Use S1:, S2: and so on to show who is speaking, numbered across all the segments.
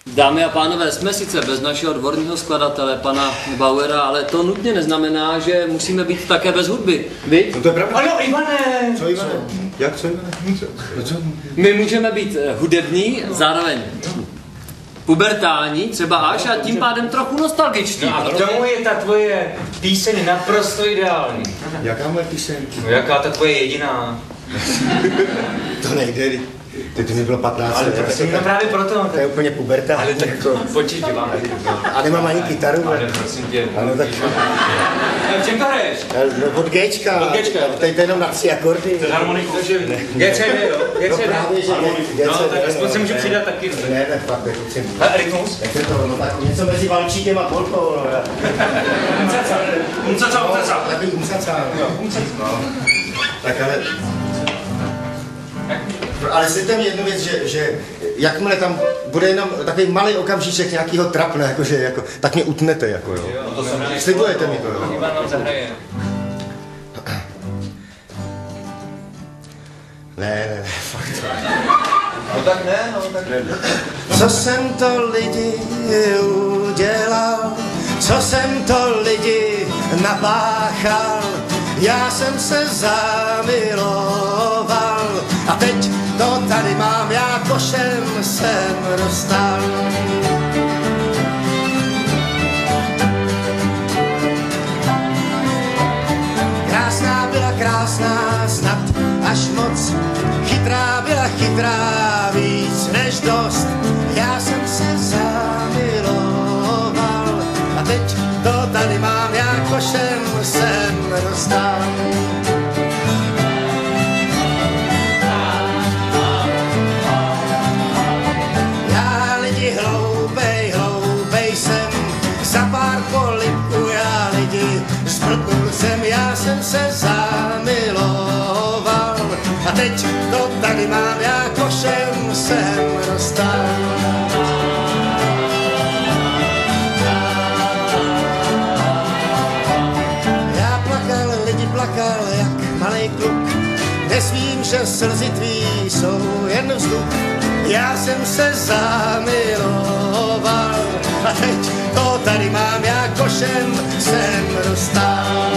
S1: Dámy a pánové, jsme sice bez našeho dvorního skladatele, pana Bauera, ale to nutně neznamená, že musíme být také bez hudby. Vy?
S2: No to je pravda.
S1: Ano, Ivane!
S2: Co, Ivane? Jak, co, Ivane? Co?
S1: My můžeme být hudební, zároveň pubertální, třeba až, a tím pádem trochu nostalgičtí.
S3: No a k tomu je ta tvoje píseň naprosto ideální.
S2: Jaká moje píseň?
S3: No jaká ta tvoje jediná?
S2: To nejde, ty mi bylo 15
S3: ale
S2: let.
S3: no právě proto.
S2: To je úplně puberta.
S3: Ale tak počít vám.
S2: A nemám ani kytaru.
S3: Ale prosím tě.
S2: Ano, tak...
S3: V čem to hraješ?
S2: No, od Gčka.
S3: Od Gčka.
S2: Tady to jenom na 3 akordy.
S3: Harmoniku. GCD, jo?
S2: No právě, že GCD.
S3: No, tak aspoň se můžu přidat taky.
S2: Ne, fakt, netucím.
S3: A rytmus?
S2: Jak je to, no tak něco mezi valčíkem a polkou, no.
S3: Umcaca.
S2: Takový umcaca. No. Tak ale slyšte mi jednu věc, že jakmile tam bude jenom takový malý okamžíček nějakýho trapna, jakože, jako, tak mě utnete, jako jo. Slibujete mi to, jo.
S3: Ivan nám zahraje.
S2: Ne, fakt.
S3: No tak ne.
S2: Co jsem to lidi udělal, co jsem to lidi napáchal, já jsem se zamiloval a teď to tady mám, já košem jsem dostal. Krásná byla krásná, snad až moc, chytrá byla chytrá, víc než dost. Já jsem se zamiloval a teď to tady mám, já košem jsem dostal. Já lidi hloupej jsem, za pár polipků já lidi zbrknul jsem, já jsem se zamiloval a teď to tady mám, já košem jsem dostal. Já plakal, lidi plakal, jak malej kluk, nesvím, že slzy tvý jsou jen vzduch. Já jsem se zamiloval a teď to tady mám, já košem jsem dostal.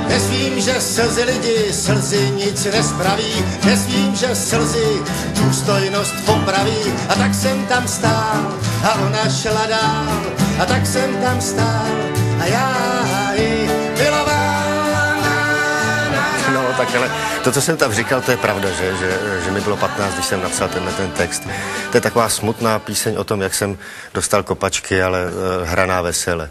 S2: Nesvím, že slzy lidi, slzy nic nespraví, nesvím, že slzy důstojnost popraví. A tak jsem tam stál a ona šla dál, a tak jsem tam stál a já ji miloval. No, tak ale to, co jsem tam říkal, to je pravda, že mi bylo 15, když jsem napsal ten text. To je taková smutná píseň o tom, jak jsem dostal kopačky, ale hraná vesele.